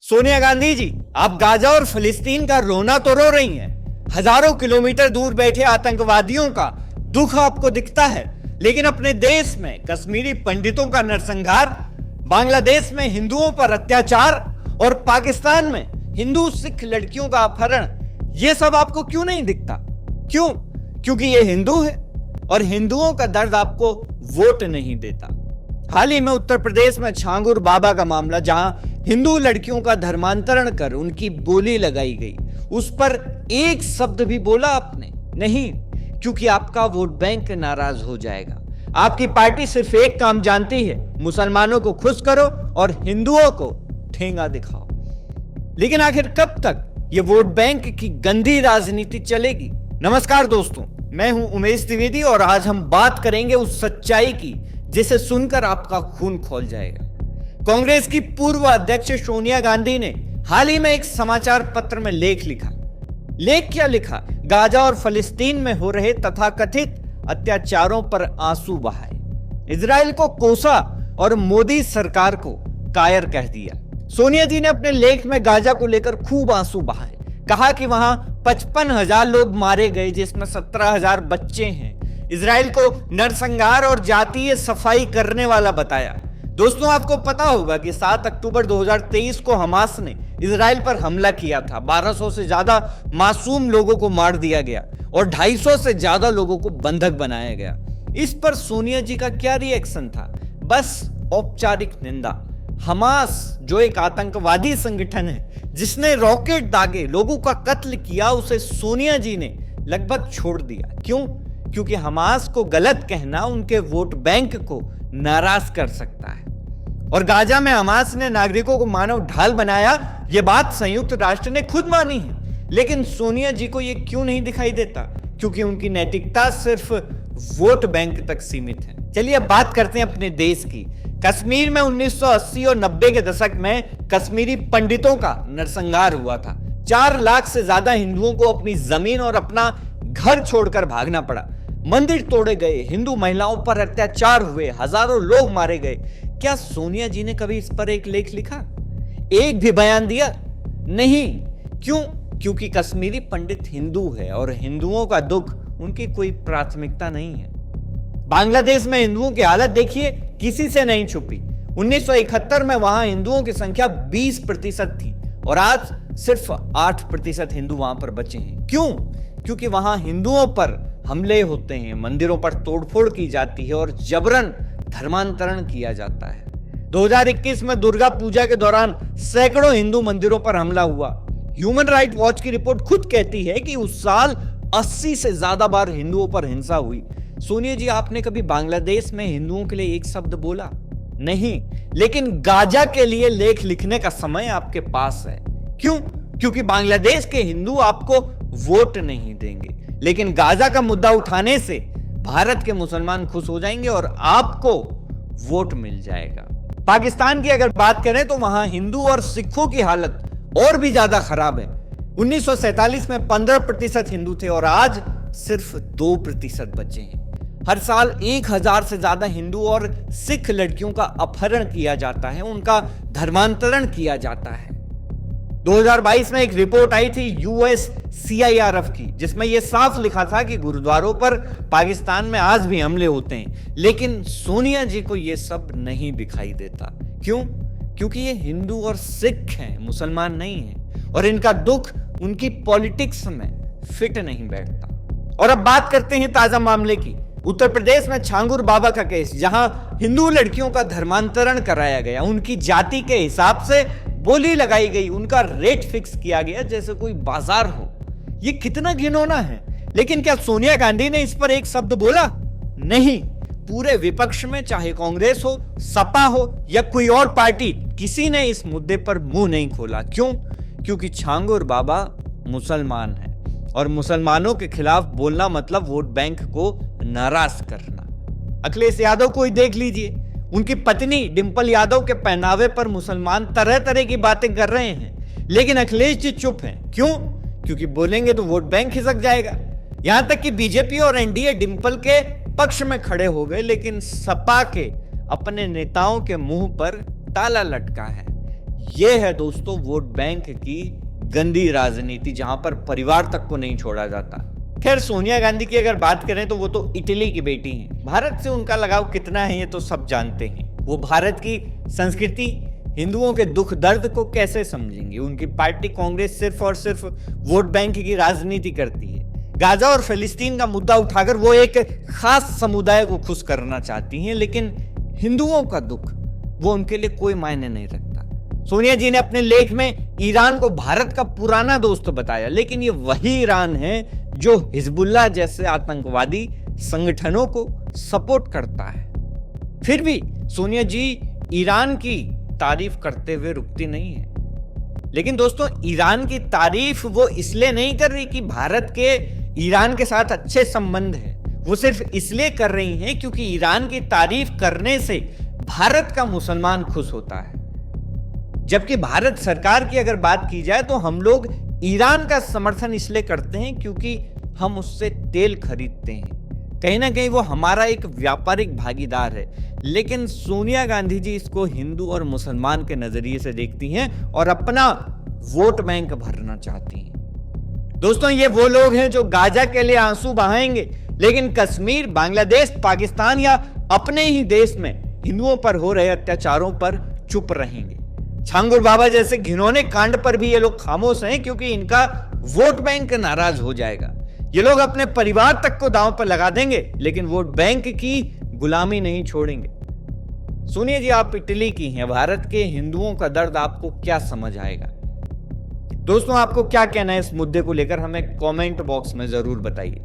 सोनिया गांधी जी, आप गाजा और फिलिस्तीन का रोना तो रो रही हैं। हजारों किलोमीटर दूर बैठे आतंकवादियों का दुख आपको दिखता है, लेकिन अपने देश में कश्मीरी पंडितों का नरसंहार, बांग्लादेश में हिंदुओं पर अत्याचार और पाकिस्तान में हिंदू सिख लड़कियों का अपहरण, यह सब आपको क्यों नहीं दिखता? क्यों? क्योंकि ये हिंदू है और हिंदुओं का दर्द आपको वोट नहीं देता। हाल ही में उत्तर प्रदेश में छांगुर बाबा का मामला, जहां हिंदू लड़कियों का धर्मांतरण कर उनकी बोली लगाई गई, उस पर एक शब्द भी बोला आपने नहीं, क्योंकि आपका वोट बैंक नाराज हो जाएगा। आपकी पार्टी सिर्फ एक काम जानती है, मुसलमानों को खुश करो और हिंदुओं को ठेंगा दिखाओ। लेकिन आखिर कब तक ये वोट बैंक की गंदी राजनीति चलेगी? नमस्कार दोस्तों, मैं हूं उमेश द्विवेदी और आज हम बात करेंगे उस सच्चाई की जिसे सुनकर आपका खून खौल जाएगा। कांग्रेस की पूर्व अध्यक्ष सोनिया गांधी ने हाल ही में एक समाचार पत्र में लेख लिखा। लेख क्या लिखा? गाजा और फिलिस्तीन में हो रहे तथाकथित अत्याचारों पर आंसू बहाए, इजराइल को कोसा और मोदी सरकार को कायर कह दिया। सोनिया जी ने अपने लेख में गाजा को लेकर खूब आंसू बहाए। कहा कि वहां 55,000 लोग मारे गए, जिसमें 17,000 बच्चे हैं। इजराइल को नरसंहार और जातीय सफाई करने वाला बताया। दोस्तों, आपको पता होगा कि 7 अक्टूबर 2023 को हमास ने इजराइल पर हमला किया था। 1200 से ज्यादा मासूम लोगों को मार दिया गया और 250 से ज्यादा लोगों को बंधक बनाया गया। इस पर सोनिया जी का क्या रिएक्शन था? बस औपचारिक निंदा। हमास जो एक आतंकवादी संगठन है जिसने रॉकेट दागे लोगों का कत्ल किया, उसे सोनिया जी ने लगभग छोड़ दिया। क्यों? क्योंकि हमास को गलत कहना उनके वोट बैंक को नाराज कर सकता है। और गाजा में हमास ने नागरिकों को मानव ढाल बनाया, यह बात संयुक्त राष्ट्र ने खुद मानी है। लेकिन सोनिया जी को यह क्यों नहीं दिखाई देता? क्योंकि उनकी नैतिकता सिर्फ वोट बैंक तक सीमित है। चलिए अब बात करते हैं अपने देश की। कश्मीर में 1980 और 90 के दशक में कश्मीरी पंडितों का नरसंहार हुआ था। 4 लाख से ज्यादा हिंदुओं को अपनी जमीन और अपना घर छोड़कर भागना पड़ा। मंदिर तोड़े गए, हिंदू महिलाओं पर अत्याचार हुए, हजारों लोग मारे गए। क्या सोनिया जी ने कभी इस पर एक लेख लिखा? एक भी बयान दिया? नहीं। क्यों? क्योंकि कश्मीरी पंडित हिंदू है और हिंदुओं का दुख उनकी कोई प्राथमिकता नहीं है। बांग्लादेश में हिंदुओं की हालत देखिए, किसी से नहीं छुपी। 1971 में वहां हिंदुओं की संख्या 20% थी और आज सिर्फ 8% हिंदू वहां पर बचे हैं। क्यों? क्योंकि वहां हिंदुओं पर हमले होते हैं, मंदिरों पर तोड़फोड़ की जाती है और जबरन धर्मांतरण किया जाता है। 2021 में दुर्गा पूजा के दौरान सैकड़ों हिंदू मंदिरों पर हमला हुआ। ह्यूमन राइट वॉच की रिपोर्ट खुद कहती है कि उस साल 80 से ज्यादा बार हिंदुओं पर हिंसा हुई। सोनिया जी, आपने कभी बांग्लादेश में हिंदुओं के लिए एक शब्द बोला? नहीं। लेकिन गाजा के लिए लेख लिखने का समय आपके पास है। क्यों? क्योंकि बांग्लादेश के हिंदू आपको वोट नहीं देंगे, लेकिन गाजा का मुद्दा उठाने से भारत के मुसलमान खुश हो जाएंगे और आपको वोट मिल जाएगा। पाकिस्तान की अगर बात करें तो वहां हिंदू और सिखों की हालत और भी ज्यादा खराब है। 1947 में 15% हिंदू थे और आज सिर्फ 2% बचे हैं। हर साल 1000 से ज्यादा हिंदू और सिख लड़कियों का अपहरण किया जाता है, उनका धर्मांतरण किया जाता है। 2022 में एक रिपोर्ट आई थी USCIRF की, जिसमें यह साफ लिखा था कि गुरुद्वारों पर पाकिस्तान में आज भी हमले होते हैं। लेकिन सोनिया जी को यह सब नहीं दिखाई देता। क्यों? क्योंकि ये हिंदू और सिख हैं, मुसलमान नहीं हैं, और इनका दुख उनकी पॉलिटिक्स में फिट नहीं बैठता। और अब बात करते हैं ताजा मामले की। उत्तर प्रदेश में छांगुर बाबा का केस, जहां हिंदू लड़कियों का धर्मांतरण कराया गया, उनकी जाति के हिसाब से बोली लगाई गई, उनका रेट फिक्स किया गया जैसे कोई बाजार हो। यह कितना घिनौना है। लेकिन क्या सोनिया गांधी ने इस पर एक शब्द बोला? नहीं। पूरे विपक्ष में, चाहे कांग्रेस हो, सपा हो या कोई और पार्टी, किसी ने इस मुद्दे पर मुंह नहीं खोला। क्यों? क्योंकि छांगुर बाबा मुसलमान है और मुसलमानों के खिलाफ बोलना मतलब वोट बैंक को नाराज करना। अखिलेश यादव को ही देख लीजिए, उनकी पत्नी डिंपल यादव के पहनावे पर मुसलमान तरह तरह की बातें कर रहे हैं, लेकिन अखिलेश जी चुप हैं। क्यों? क्योंकि बोलेंगे तो वोट बैंक खिसक जाएगा। यहां तक कि बीजेपी और एनडीए डिंपल के पक्ष में खड़े हो गए, लेकिन सपा के अपने नेताओं के मुंह पर ताला लटका है। यह है दोस्तों वोट बैंक की गंदी राजनीति, जहां पर परिवार तक को नहीं छोड़ा जाता। खैर, सोनिया गांधी की अगर बात करें तो वो तो इटली की बेटी हैं। भारत से उनका लगाव कितना है ये तो सब जानते हैं। वो भारत की संस्कृति, हिंदुओं के दुख दर्द को कैसे समझेंगे। उनकी पार्टी कांग्रेस सिर्फ और सिर्फ वोट बैंक की राजनीति करती है। गाजा और फिलिस्तीन का मुद्दा उठाकर वो एक खास समुदाय को खुश करना चाहती हैं, लेकिन हिंदुओं का दुख वो उनके लिए कोई मायने नहीं रखता। सोनिया जी ने अपने लेख में ईरान को भारत का पुराना दोस्त बताया, लेकिन ये वही ईरान है जो हिजबुल्लाह जैसे आतंकवादी संगठनों को सपोर्ट करता है। फिर भी सोनिया जी ईरान की तारीफ करते हुए रुकती नहीं है। लेकिन दोस्तों, ईरान की तारीफ वो इसलिए नहीं कर रही कि भारत के ईरान के साथ अच्छे संबंध है। वो सिर्फ इसलिए कर रही हैं क्योंकि ईरान की तारीफ करने से भारत का मुसलमान खुश होता है। जबकि भारत सरकार की अगर बात की जाए तो हम लोग ईरान का समर्थन इसलिए करते हैं क्योंकि हम उससे तेल खरीदते हैं। कहीं ना कहीं वो हमारा एक व्यापारिक भागीदार है। लेकिन सोनिया गांधी जी इसको हिंदू और मुसलमान के नजरिए से देखती हैं और अपना वोट बैंक भरना चाहती हैं। दोस्तों, ये वो लोग हैं जो गाजा के लिए आंसू बहाएंगे, लेकिन कश्मीर, बांग्लादेश, पाकिस्तान या अपने ही देश में हिंदुओं पर हो रहे अत्याचारों पर चुप रहेंगे। छांगुर बाबा जैसे घिनौने कांड पर भी ये लोग खामोश हैं क्योंकि इनका वोट बैंक नाराज हो जाएगा। ये लोग अपने परिवार तक को दांव पर लगा देंगे, लेकिन वोट बैंक की गुलामी नहीं छोड़ेंगे। सुनिए जी, आप इटली की हैं, भारत के हिंदुओं का दर्द आपको क्या समझ आएगा? दोस्तों, आपको क्या कहना है इस मुद्दे को लेकर, हमें कमेंट बॉक्स में जरूर बताइए।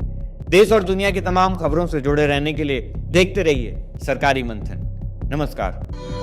देश और दुनिया की तमाम खबरों से जुड़े रहने के लिए देखते रहिए सरकारी मंथन। नमस्कार।